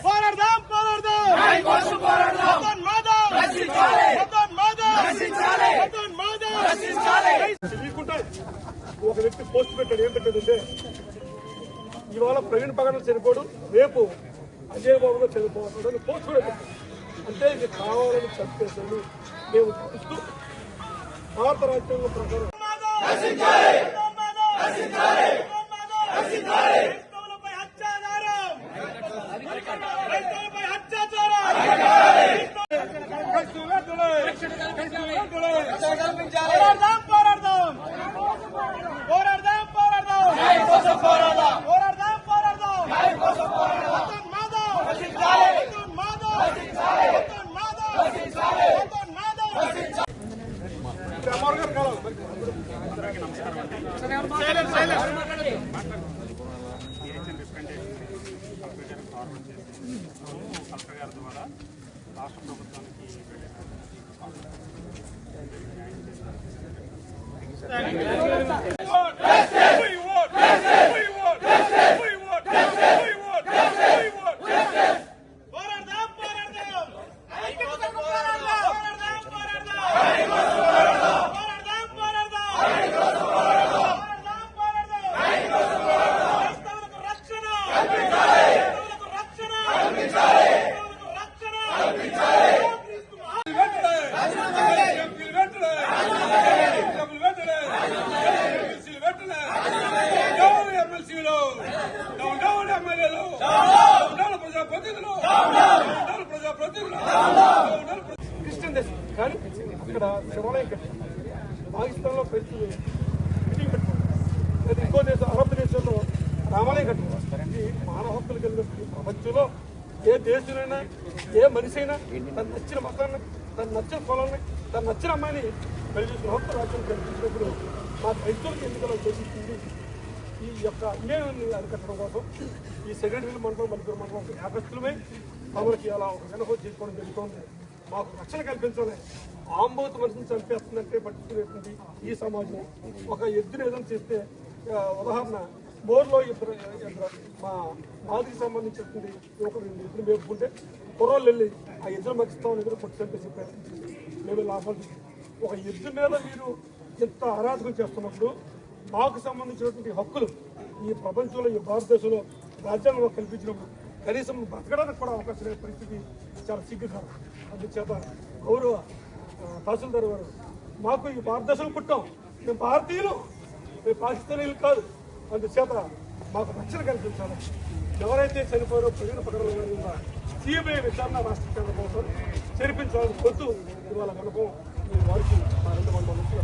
పోరాడదాం పోరాడదాం ఒక వ్యక్తి పోస్ట్ పెట్టాడు. ఏం పెట్టాడంటే ఇవాళ ప్రవీణ్ పగడం చనిపోడు, రేపు అజయ్ బాబుగా చనిపోతాడు పోస్ట్ కూడా పెట్టాడు. అంటే ఇది కావాలని చంపేశాడు. మేము చూస్తూ భారత రాజ్యాంగం ప్రకారం కలెక్టర్ గారి ద్వారా రాష్ట్ర ప్రభుత్వానికి కానీ అక్కడ శివాలయం కట్టారు. పాకిస్తాన్లో మీటింగ్ పెట్టుకున్నారు. లేదా ఇంకో దేశం అరబ్ దేశంలో రామాలయం కట్టారు. ఇది మానవ హక్కులు కలిగిన ప్రపంచంలో ఏ దేశమైనా ఏ మనిషి అయినా తన నచ్చిన మతాన్ని, తన నచ్చిన పొలాన్ని, తన నచ్చిన అమ్మాయిని పెళ్లి చేసుకున్న హక్కు రాజ్యం కల్పించినప్పుడు మా రైతులకు ఎన్నికలు చేసింది ఈ యొక్క అన్యాయాన్ని అరికట్టడం కోసం ఈ సెక్రటరీ మండలం మల్లికూరు మండలం వ్యాపస్తులమే మమ్మల్ని అలా ఒక వినహోజ్ చేసుకోవడం జరుగుతుంది. మాకు రక్షణ కల్పించాలి. ఆంబోతు మనిషిని చంపేస్తుందంటే పట్టించుకునేటువంటి ఈ సమాజం ఒక ఎద్దును ఏదైనా చేస్తే ఉదాహరణ బోర్లో ఇద్దరు మా మాదికి సంబంధించినటువంటి యువకుడు ఎద్దులు మేపుకుంటే కుర్రోళ్ళు వెళ్ళి ఆ ఎద్దులు మర్చిస్తామని ఎదురు కొట్టి చంపేసి మేము లాభాలు. ఒక ఎద్దు మీద మీరు ఇంత అరాధకం చేస్తున్నప్పుడు మాకు సంబంధించినటువంటి హక్కులు ఈ ప్రపంచంలో ఈ భారతదేశంలో రాజ్యాంగం కల్పించినప్పుడు కనీసం బ్రతకడానికి కూడా అవకాశం లేని పరిస్థితి చాలా సిగ్గుకరం. అందుచేత గౌరవ తహసీల్దార్ గారు మాకు ఈ భారతదేశంలో పుట్టాం, మేము భారతీయులు, మేము పాకిస్తానీలు కాదు. అందుచేత మాకు రక్షణ కల్పించాలి. ఎవరైతే చనిపోయారో ప్రవీణ్ పగడం గారి సిబిఐ విచారణ రాష్ట్ర కేంద్ర కోసం చేర్పించాలని కోరుతూ ఇవాళ కనుక వారికి మా 2 మండలం నుంచి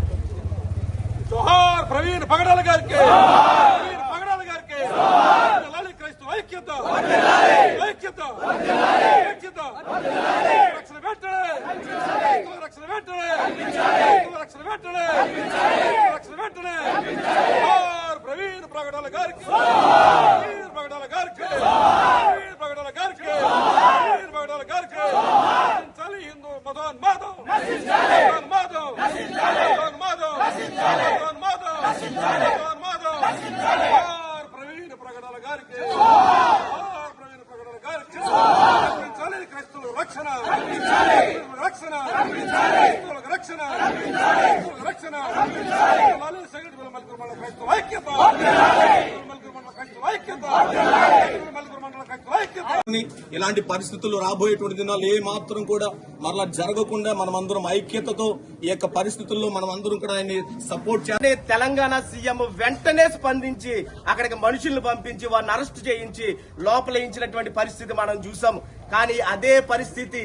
జోహార్ ప్రవీణ్ పగడాల గారికి, ప్రవీణ్ పగడాల గారికి క్రైస్తవ ఐక్యత, ఐక్యత, ఐక్యత, రక్షణ వెంటనే, రక్షణ వెంటనే, రక్షణ వెంటనే, రక్షణ వెంటనే. జోహార్ ప్రవీణ్ పగడాల గారికి, ప్రవీణ్ పగడాల గారికి, ప్రవీణ్ పగడాల గారికి, ప్రవీణ్ పగడాల గారికి. నశించాలి హిందూ మతోన్మాదం, మతోన్మాదం, మతోన్మాదం, ప్రవీణ్ ప్రగడాల గారికి, ప్రవీణ్ ప్రగడాల గారికి క్రైస్తవుల రక్షణ, రక్షణ, రక్షణ, రక్షణ. సెక్రటరీ మల్లికూరు మండల క్రైస్తవ ఐక్యత, మల్లికూరు మండల క్రైస్తవ ఐక్యత, మల్లికూరు మండల క్రైస్తవ ఐక్యత. ఇలాంటి పరిస్థితులు రాబోయేటువంటి దినాలు ఏ మాత్రం కూడా మరలా జరగకుండా మనమందరం ఐక్యతతో ఈ యొక్క పరిస్థితుల్లో మనమందరం కూడా ఆయన్ని సపోర్ట్ చేయాలి. తెలంగాణ సీఎం వెంటనే స్పందించి అక్కడికి మనుషులను పంపించి వారిని అరెస్ట్ చేయించి లోపలేయించినటువంటి పరిస్థితి మనం చూసాం. కానీ అదే పరిస్థితి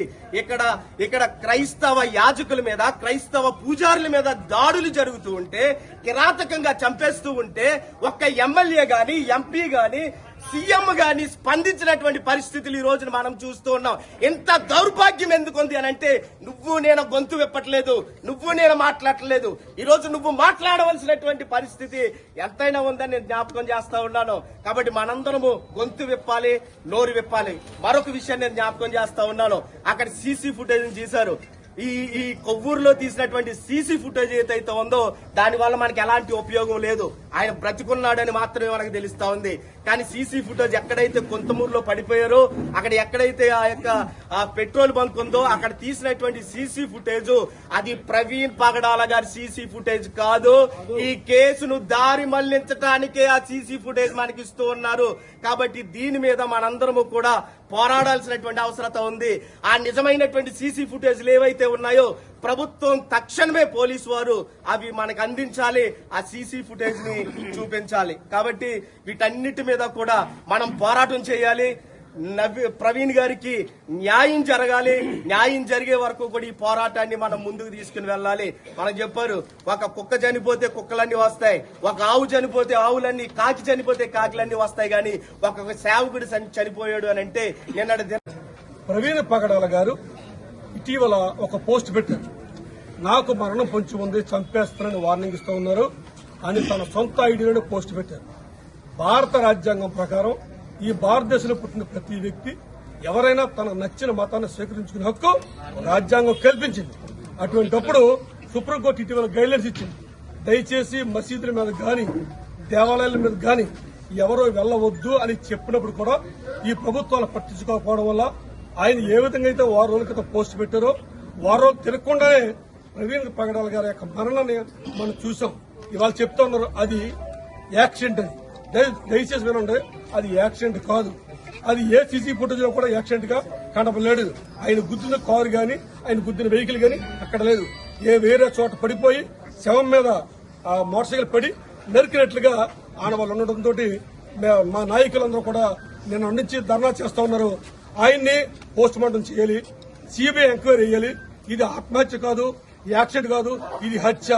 ఇక్కడ క్రైస్తవ యాజకుల మీద, క్రైస్తవ పూజారుల మీద దాడులు జరుగుతూ ఉంటే, కిరాతకంగా చంపేస్తూ ఉంటే ఒక్క ఎమ్మెల్యే గాని, ఎంపీ గాని, సీఎం గాని స్పందించినటువంటి పరిస్థితులు ఈ రోజున మనం చూస్తూ ఉన్నాం. ఎంత దౌర్భాగ్యం ఎందుకుంది అని అంటే, నువ్వు నేను గొంతు విప్పట్లేదు, నువ్వు నేను మాట్లాడలేదు. ఈ రోజు నువ్వు మాట్లాడవలసినటువంటి పరిస్థితి ఎంతైనా ఉందని నేను జ్ఞాపకం చేస్తా ఉన్నాను. కాబట్టి మనందరము గొంతు విప్పాలి, నోరు విప్పాలి. మరొక విషయాన్ని నేను జ్ఞాపకం చేస్తా ఉన్నాను. అక్కడ సీసీ ఫుటేజ్ తీశారు. ఈ కొవ్వూరులో తీసినటువంటి సీసీ ఫుటేజ్ ఏదైతే ఉందో దాని వల్ల మనకి ఎలాంటి ఉపయోగం లేదు. ఆయన బ్రతికున్నాడని మాత్రమే మనకు తెలుస్తా ఉంది. కానీ సీసీ ఫుటేజ్ ఎక్కడైతే కొంతమూరులో పడిపోయారో, అక్కడ ఎక్కడైతే ఆ యొక్క పెట్రోల్ బంక్ ఉందో అక్కడ తీసినటువంటి సీసీ ఫుటేజ్ అది ప్రవీణ్ పగడాల గారి సీసీ ఫుటేజ్ కాదు. ఈ కేసును దారి మళ్లించడానికే ఆ సీసీ ఫుటేజ్ మనకి ఇస్తూ ఉన్నారు. కాబట్టి దీని మీద మనందరము కూడా పోరాడాల్సినటువంటి అవసరత ఉంది. ఆ నిజమైనటువంటి సీసీ ఫుటేజ్లు ఏవైతే ఉన్నాయో ప్రభుత్వం తక్షణమే పోలీసు వారు అవి మనకు అందించాలి, ఆ సీసీ ఫుటేజ్ ని చూపించాలి. కాబట్టి వీటన్నిటి మీద కూడా మనం పోరాటం చేయాలి. ప్రవీణ్ గారికి న్యాయం జరగాలి. న్యాయం జరిగే వరకు కూడా ఈ పోరాటాన్ని మనం ముందుకు తీసుకుని వెళ్ళాలి. మనం చెప్పారు, ఒక కుక్క చనిపోతే కుక్కలన్నీ వస్తాయి, ఒక ఆవు చనిపోతే ఆవులన్నీ, కాకి చనిపోతే కాకిలన్నీ వస్తాయి. కానీ ఒక సేవకుడు చనిపోయాడు అని అంటే నిన్నటి ప్రవీణ్ పగడాల గారు ఇటీవల ఒక పోస్ట్ పెట్టారు. నాకు మరణం పొంచి ఉంది, చంపేస్తానని వార్నింగ్ ఇస్తూ ఉన్నారు అని తన సొంత ఐడియాలో పోస్ట్ పెట్టారు. భారత రాజ్యాంగం ప్రకారం ఈ భారతదేశంలో పుట్టిన ప్రతి వ్యక్తి ఎవరైనా తన నచ్చిన మతాన్ని స్వీకరించుకునే హక్కు రాజ్యాంగం కల్పించింది. అటువంటిప్పుడు సుప్రీంకోర్టు ఇటీవల గైడ్లైన్స్ ఇచ్చింది. దయచేసి మసీదుల మీద గాని దేవాలయాల మీద గాని ఎవరో వెళ్లవద్దు అని చెప్పినప్పుడు కూడా ఈ ప్రభుత్వాలు పట్టించుకోకపోవడం వల్ల ఆయన ఏ విధంగా అయితే 6 రోజుల క్రితం పోస్ట్ పెట్టారో 6 రోజులు తిరగకుండానే ప్రవీణ్ పగడాల గారి యొక్క మరణాన్ని మనం చూసాం. ఇవాళ చెప్తా ఉన్నారు అది యాక్సిడెంట్ అని. దయచేసి వినండి, అది యాక్సిడెంట్ కాదు. అది ఏ సీసీ ఫుటేజ్ లో కూడా యాక్సిడెంట్ గా కనపడలేడు. ఆయన గుద్దిన కారు గాని ఆయన గుద్దిన వెహికల్ గాని అక్కడ లేదు. వేరే చోట పడిపోయి శవం మీద ఆ మోటార్ సైకిల్ పడి నరికినట్లుగా ఆడవాళ్ళు ఉండటంతో మా నాయకులందరూ కూడా నిన్న నుంచి ధర్నా చేస్తా ఉన్నారు. ఆయన్ని పోస్ట్ మార్టం చేయాలి, సిబిఐ ఎంక్వైరీ చేయాలి. ఇది ఆత్మహత్య కాదు, యాక్సిడెంట్ కాదు, ఇది హత్య,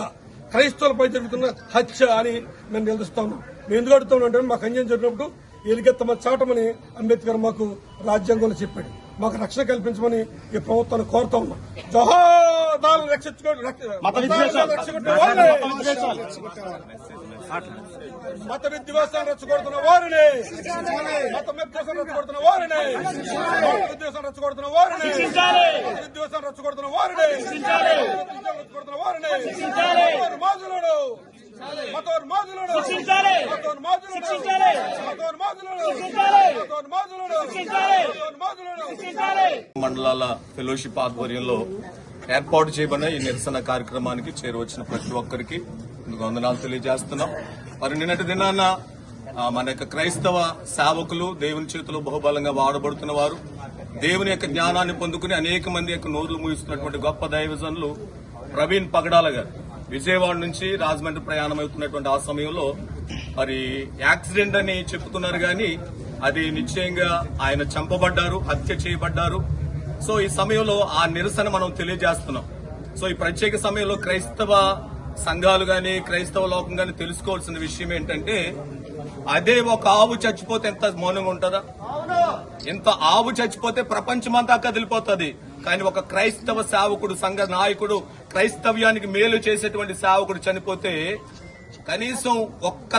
క్రైస్తవులపై జరుగుతున్న హత్య అని మేము నిలదీస్తాము. మేము ఎందుకు అడుగుతామంటే మాకు అన్యాయం జరిగినప్పుడు ఎలుగెత్తమ చాటమని అంబేద్కర్ మాకు రాజ్యాంగంలో చెప్పాడు. మాకు రక్షణ కల్పించమని ఈ ప్రభుత్వాన్ని కోరుతా ఉన్నాం. జోహార్ రక్షించుకోండి, మత విద్వేషాలు రెచ్చగొడుతున్న వారిని, మత విద్వేషాలు రెచ్చగొడుతున్న వారిని, మత విద్వేషాలు రెచ్చగొడుతున్న వారిని, విద్వేషాలు రెచ్చగొడుతున్న వారిని, విద్వేషాలు రెచ్చగొడుతున్న వారిని, రెచ్చగొడుతున్న వారిని మాజులుడు మండలాల ఫెలోషిప్ ఆధ్వర్యంలో ఏర్పాటు చేయబడిన ఈ నిరసన కార్యక్రమానికి చేరువచ్చిన ప్రతి ఒక్కరికి వందనాలు తెలియజేస్తున్నాం. మరి నిన్నటి దినాన మన యొక్క క్రైస్తవ సేవకులు దేవుని చేతిలో బహుబలంగా వాడబడుతున్న వారు, దేవుని యొక్క జ్ఞానాన్ని పొందుకుని అనేక మంది యొక్క నోర్లు మూయిస్తున్నటువంటి గొప్ప దైవజనులు ప్రవీణ్ పగడాల గారు విజయవాడ నుంచి రాజమండ్రి ప్రయాణం అవుతున్నటువంటి ఆ సమయంలో మరి యాక్సిడెంట్ అని చెప్తున్నారు కానీ అది నిశ్చయంగా ఆయన చంపబడ్డారు, హత్య చేయబడ్డారు. సో ఈ సమయంలో ఆ నిరసన మనం తెలియజేస్తున్నాం. సో ఈ ప్రత్యేక సమయంలో క్రైస్తవ సంఘాలు గాని క్రైస్తవ లోకం గాని తెలుసుకోవాల్సిన విషయం ఏంటంటే, అదే ఒక ఆవు చచ్చిపోతే ఎంత మౌనంగా ఉంటుందా? ఇంత ఆవు చచ్చిపోతే ప్రపంచమంతా కదిలిపోతుంది. కానీ ఒక క్రైస్తవ సేవకుడు, సంఘ నాయకుడు, క్రైస్తవ్యానికి మేలు చేసేటువంటి సేవకుడు చనిపోతే కనీసం ఒక్క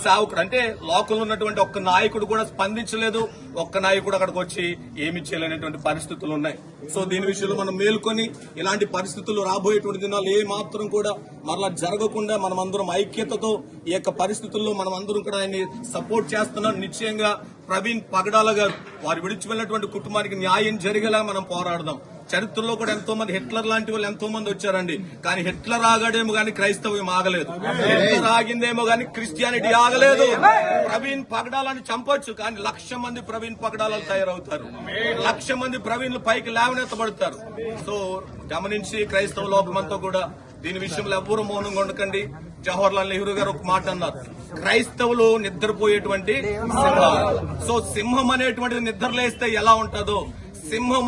సేవకుడు అంటే లోకంలో ఉన్నటువంటి ఒక్క నాయకుడు కూడా స్పందించలేదు. ఒక్క నాయకుడు అక్కడికి వచ్చి ఏమి చేయలేనటువంటి పరిస్థితులు ఉన్నాయి. సో దీని విషయంలో మనం మేల్కొని ఇలాంటి పరిస్థితులు రాబోయేటువంటి దినాలు ఏ మాత్రం కూడా మరలా జరగకుండా మనమందరం ఐక్యతతో ఈ యొక్క పరిస్థితుల్లో మనమందరం కూడా ఆయన్ని సపోర్ట్ చేస్తున్నాం. నిశ్చయంగా ప్రవీణ్ పగడాల గారు వారు విడిచి వెళ్ళినటువంటి కుటుంబానికి న్యాయం జరిగేలా మనం పోరాడదాం. చరిత్రలో కూడా ఎంతో మంది హిట్లర్ లాంటి వాళ్ళు ఎంతో మంది వచ్చారండి. కానీ హిట్లర్ ఆగాడేమో గానీ క్రైస్తవ్యం ఆగలేదు. హిట్లర్ ఆగిందేమో గానీ క్రిస్టియానిటీ ఆగలేదు. ప్రవీణ్ పగడాలని చంపొచ్చు, కానీ 1,00,000 మంది ప్రవీణ్ పగడాలు తయారవుతారు. 1,00,000 మంది ప్రవీణ్లు పైకి లేవనెత్తబడతారు. సో గమనించి క్రైస్తవ లోకమంతా కూడా దీని విషయంలో ఎవ్వరూ మౌనంగా ఉండకండి. జవహర్లాల్ నెహ్రూ గారు ఒక మాట అన్నారు, క్రైస్తవులు నిద్రపోయేటువంటి సింహాలు. సో సింహం అనేటువంటిది నిద్రలేస్తే ఎలా ఉంటుందో, సింహం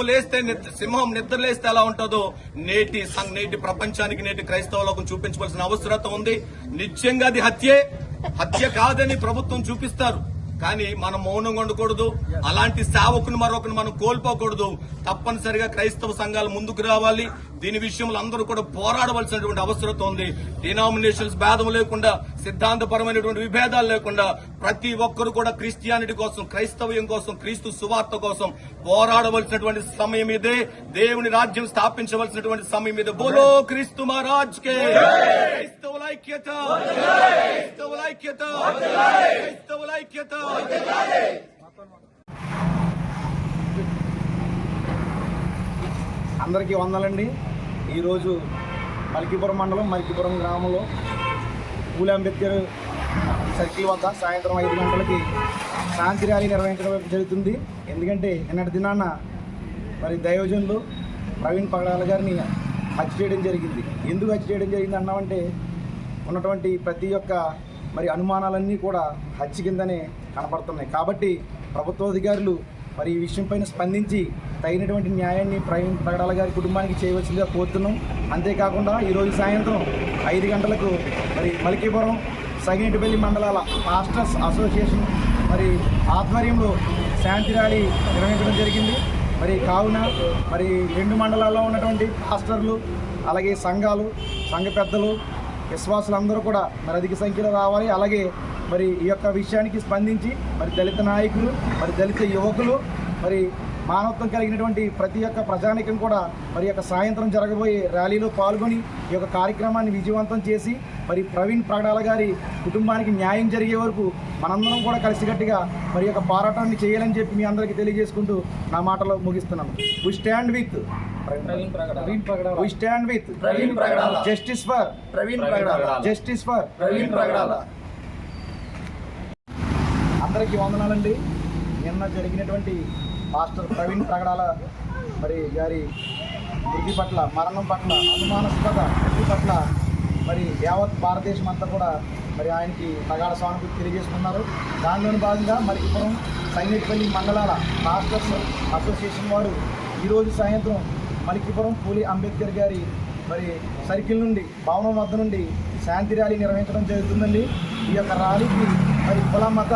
నిద్రలేస్తే ఎలా ఉంటుందో నేటి ప్రపంచానికి, నేటి క్రైస్తవ లోకం చూపించవలసిన అవసరత ఉంది. నిశ్చయంగా అది హత్య కాదని ప్రభుత్వం చూపిస్తారు, కానీ మనం మౌనంగా ఉండకూడదు. అలాంటి సేవకుని మరొకరు మనం కోల్పోకూడదు. తప్పనిసరిగా క్రైస్తవ సంఘాలు ముందుకు రావాలి. దీని విషయంలో అందరూ కూడా పోరాడవలసినటువంటి అవసరం ఉంది. డినామినేషన్స్ భేదం లేకుండా, సిద్ధాంతపరమైనటువంటి విభేదాలు లేకుండా ప్రతి ఒక్కరు కూడా క్రిస్టియానిటీ కోసం, క్రైస్తవ్యం కోసం, క్రీస్తు సువార్త కోసం పోరాడవలసినటువంటి సమయం ఇదే. దేవుని రాజ్యం స్థాపించవలసినటువంటి సమయం ఇదే. బోలో క్రీస్తు మహారాజ్ కే. క్రైస్తవుల ఐక్యత క్రైస్తవుల ఐక్యత క్రైస్తవుల ఐక్యత. అందరికీ వందలండి. ఈరోజు మల్కీపురం మండలం మల్కీపురం గ్రామంలో పూలే అంబేద్కర్ సర్కిల్ వద్ద సాయంత్రం 5 గంటలకి శాంతి ర్యాలీ నిర్వహించడం జరుగుతుంది. ఎందుకంటే నిన్నటి దినాన మరి దైవజనులు ప్రవీణ్ పగడాల గారిని హత్య చేయడం జరిగింది. ఎందుకు హత్య చేయడం జరిగింది అన్నామంటే ఉన్నటువంటి ప్రతి ఒక్క మరి అనుమానాలన్నీ కూడా హత్య కిందనే కనపడుతున్నాయి. కాబట్టి ప్రభుత్వాధికారులు మరి ఈ విషయం పైన స్పందించి తగినటువంటి న్యాయాన్ని ప్రవీణ్ పగడాల గారి కుటుంబానికి చేయవలసిందిగా కోరుతున్నాం. అంతేకాకుండా ఈరోజు సాయంత్రం 5 గంటలకు మరి మల్కీపురం సగినేటిపల్లి మండలాల పాస్టర్స్ అసోసియేషన్ మరి ఆధ్వర్యంలో శాంతి ర్యాలీ నిర్వహించడం జరిగింది. మరి కావున మరి 2 మండలాల్లో ఉన్నటువంటి పాస్టర్లు అలాగే సంఘాలు, సంఘ పెద్దలు, విశ్వాసులందరూ కూడా మరి అధిక సంఖ్యలో రావాలి. అలాగే మరి ఈ యొక్క విషయానికి స్పందించి మరి దళిత నాయకులు, మరి దళిత యువకులు, మరి మానవత్వం కలిగినటువంటి ప్రతి ఒక్క ప్రజానికం కూడా మరి యొక్క సాయంత్రం జరగబోయే ర్యాలీలో పాల్గొని ఈ యొక్క కార్యక్రమాన్ని విజయవంతం చేసి మరి ప్రవీణ్ పగడాల గారి కుటుంబానికి న్యాయం జరిగే వరకు మనందరం కూడా కలిసికట్టుగా మరి యొక్క పోరాటాన్ని చేయాలని చెప్పి మీ అందరికీ తెలియజేసుకుంటూ నా మాటలో ముగిస్తున్నాను. We stand with justice for Praveen Pagadala. Justice for Praveen Pagadala. అందరికీ వందనాలండి. నిన్న జరిగినటువంటి మాస్టర్ ప్రవీణ్ పగడాల మరి గారి మృతి పట్ల, మరణం పట్ల, అనుమానాస్పద మృతి పట్ల మరి యావత్ భారతదేశం అంతా కూడా మరి ఆయనకి ప్రగాఢ సానుభూతి తెలియజేసుకున్నారు. దానిలోని భాగంగా మల్కీపురం సగినేటిపల్లి మండలాల పాస్టర్స్ అసోసియేషన్ వారు ఈరోజు సాయంత్రం మల్కీపురం పూలే అంబేద్కర్ గారి మరి సర్కిల్ నుండి, భవనం వద్ద నుండి శాంతి ర్యాలీ నిర్వహించడం జరుగుతుందండి. ఈ యొక్క ర్యాలీకి మరి కుల మత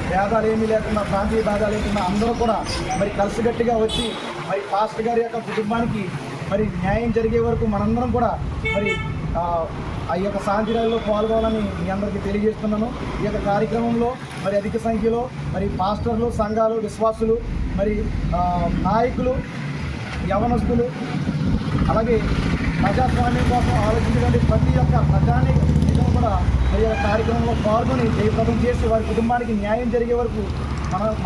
భేదాలు ఏమీ లేకుండా, ప్రాంతీయ భేదాలు లేకుండా అందరూ కూడా మరి కలిసికట్టుగా వచ్చి మరి పాస్టర్ గారి యొక్క కుటుంబానికి మరి న్యాయం జరిగే వరకు మనందరం కూడా మరి ఆ యొక్క శాంతి ర్యాలీలో పాల్గొనాలని మీ అందరికీ తెలియజేస్తున్నాను. ఈ యొక్క కార్యక్రమంలో మరి అధిక సంఖ్యలో మరి పాస్టర్లు, సంఘాలు, విశ్వాసులు, మరి నాయకులు, యవనస్తులు, అలాగే ప్రజాస్వామ్యం కోసం ఆలోచించడానికి ప్రతి ఒక్క ప్రజానికం కూడా మరి యొక్క కార్యక్రమంలో పాల్గొని జయప్రదం చేసి వారి కుటుంబానికి న్యాయం జరిగే వరకు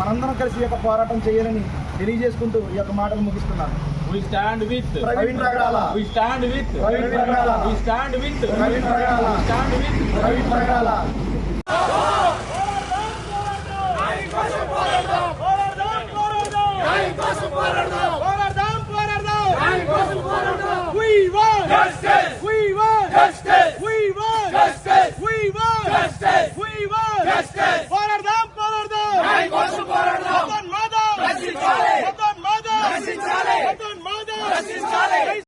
మనందరం కలిసి ఈ యొక్క పోరాటం చేయాలని తెలియజేసుకుంటూ ఈ యొక్క మాటలు ముగిస్తున్నాను. We stand with Praveen Pagadala. We stand with Praveen Pagadala. We stand with Praveen Pagadala. We stand with Praveen Pagadala. We want justice. We want justice.